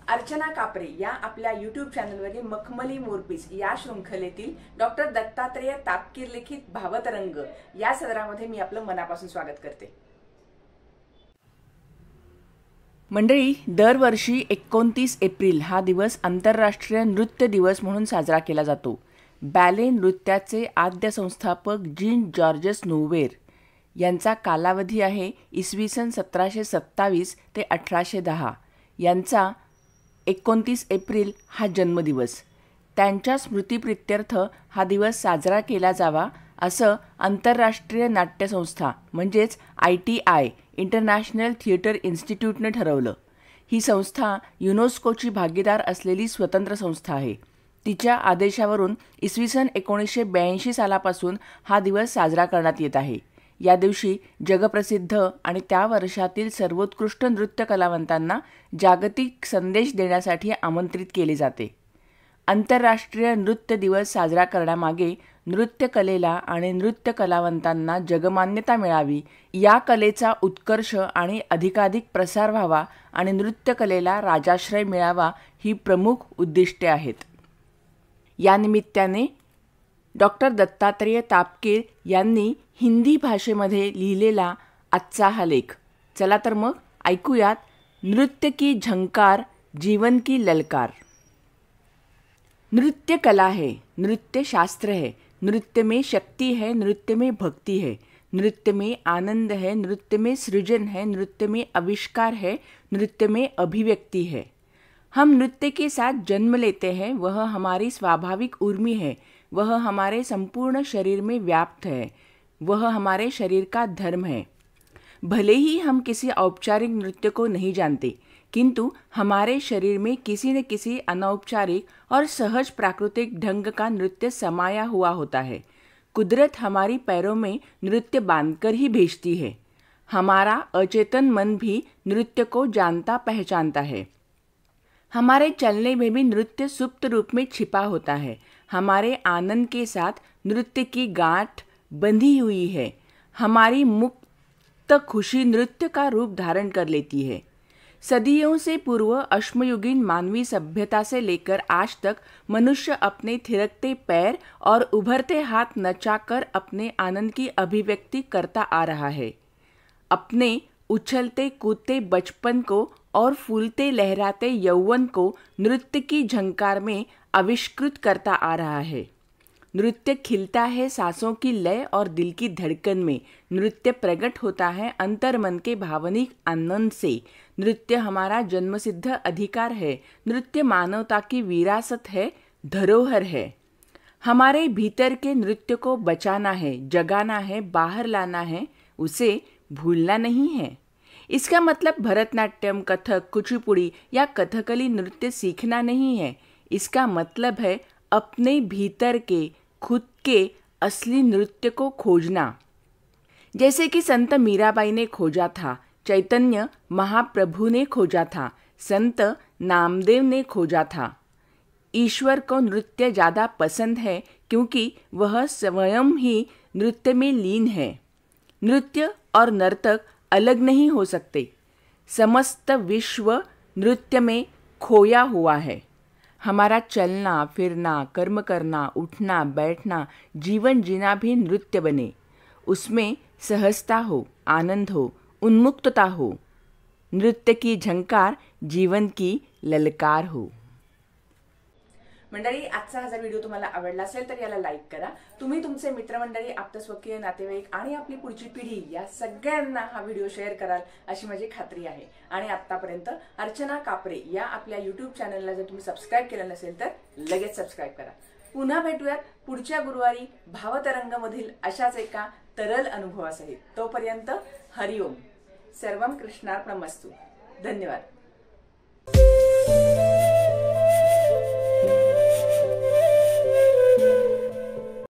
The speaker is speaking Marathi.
अर्चना कापरे या आपल्या YouTube चॅनलवरील मखमली मोरपीस या शृंखलेतील डॉक्टर दत्तात्रेय तापकीर लिखित भावतरंग या सदरामध्ये मी आपलं मनापासून स्वागत करते। मंडळी, दरवर्षी 29 एप्रिल हा दिवस आंतरराष्ट्रीय नृत्य दिवस म्हणून साजरा केला जातो। बॅले नृत्याचे आद्य संस्थापक जीन जॉर्जेस नोवेर यांचा कालावधी आहे इसवी सन 1727 ते 1810। यांचा 29 एप्रिल हा जन्मदिवस। त्यांच्या स्मृतिप्रित्यर्थ हा दिवस साजरा केला जावा असं आंतरराष्ट्रीय नाट्यसंस्था म्हणजेच ITI इंटरनॅशनल थिएटर इन्स्टिट्यूटने ठरवलं। ही संस्था युनेस्कोची भागीदार असलेली स्वतंत्र संस्था आहे। तिच्या आदेशावरून इसवी सन 1982 सालापासून हा दिवस साजरा करण्यात येत आहे। या दिवशी जगप्रसिद्ध आणि त्या वर्षातील सर्वोत्कृष्ट नृत्य कलावंतांना जागतिक संदेश देण्यासाठी आमंत्रित केले जाते। आंतरराष्ट्रीय नृत्य दिवस साजरा करण्यामागे नृत्य कलेला आणि नृत्य कलावंतांना जगमान्यता मिळावी, या कलेचा उत्कर्ष आणि अधिकाधिक प्रसार व्हावा आणि नृत्य कलेला राजाश्रय मिळावा ही प्रमुख उद्दिष्टे आहेत। या निमित्ताने डॉक्टर दत्तात्रेय तापकीर यांनी हिंदी भाषेमध्ये लिहिलेला आजचा हा लेख। चला तर मग ऐकूयात। नृत्य की झंकार, जीवन की ललकार। नृत्य कला है, नृत्य शास्त्र है, नृत्य में शक्ति है, नृत्य में भक्ति है, नृत्य में आनंद है, नृत्य में सृजन है, नृत्य में आविष्कार है, नृत्य में अभिव्यक्ति है। हम नृत्य के साथ जन्म लेते हैं, वह हमारी स्वाभाविक उर्मी है, वह हमारे संपूर्ण शरीर में व्याप्त है, वह हमारे शरीर का धर्म है। भले ही हम किसी औपचारिक नृत्य को नहीं जानते, किंतु हमारे शरीर में किसी न किसी अनौपचारिक और सहज प्राकृतिक ढंग का नृत्य समाया हुआ होता है। कुदरत हमारी पैरों में नृत्य बांधकर ही भेजती है। हमारा अचेतन मन भी नृत्य को जानता पहचानता है। हमारे चलने में भी नृत्य सुप्त रूप में छिपा होता है। हमारे आनंद के साथ नृत्य की गांठ बंधी हुई है। हमारी मुक्त खुशी नृत्य का रूप धारण कर लेती है। सदियों से पूर्व अश्मयुगीन मानवी सभ्यता से लेकर आज तक मनुष्य अपने थिरकते पैर और उभरते हाथ नचाकर अपने आनंद की अभिव्यक्ति करता आ रहा है। अपने उछलते कूदते बचपन को और फूलते लहराते यौवन को नृत्य की झंकार में आविष्कृत करता आ रहा है। नृत्य खिलता है सांसों की लय और दिल की धड़कन में। नृत्य प्रकट होता है अंतर्मन के भावनिक आनंद से। नृत्य हमारा जन्मसिद्ध अधिकार है। नृत्य मानवता की विरासत है, धरोहर है। हमारे भीतर के नृत्य को बचाना है, जगाना है, बाहर लाना है, उसे भूलना नहीं है। इसका मतलब भरतनाट्यम, कथक, कुचिपुड़ी या कथकली नृत्य सीखना नहीं है। इसका मतलब है अपने भीतर के खुद के असली नृत्य को खोजना। जैसे कि संत मीराबाई ने खोजा था, चैतन्य महाप्रभु ने खोजा था, संत नामदेव ने खोजा था। ईश्वर को नृत्य ज़्यादा पसंद है क्योंकि वह स्वयं ही नृत्य में लीन है। नृत्य और नर्तक अलग नहीं हो सकते। समस्त विश्व नृत्य में खोया हुआ है। हमारा चलना फिरना, कर्म करना, उठना बैठना, जीवन जीना भी नृत्य बने। उसमें सहजता हो, आनंद हो, उन्मुक्तता हो। नृत्य की झंकार, जीवन की ललकार हो। मंडळी, आजचा हा जर व्हिडिओ तुम्हाला आवडला असेल तर याला लाईक करा। तुम्ही तुमचे मित्रमंडळी, आप्तस्वकीय, नातेवाईक आणि आपली पुढची पिढी या सगळ्यांना हा व्हिडिओ शेअर कराल अशी माझी खात्री आहे। आणि आतापर्यंत अर्चना कापरे या आपल्या YouTube चॅनलला जर तुम्ही सबस्क्राइब केलं नसेल तर लगेच सबस्क्राइब करा। पुन्हा भेटूयात पुढच्या गुरुवारी भावतरंगमधील अशाच एका तरल अनुभवासहित। तोपर्यंत हरिओम। सर्वम कृष्णार्पणमस्तु। धन्यवाद।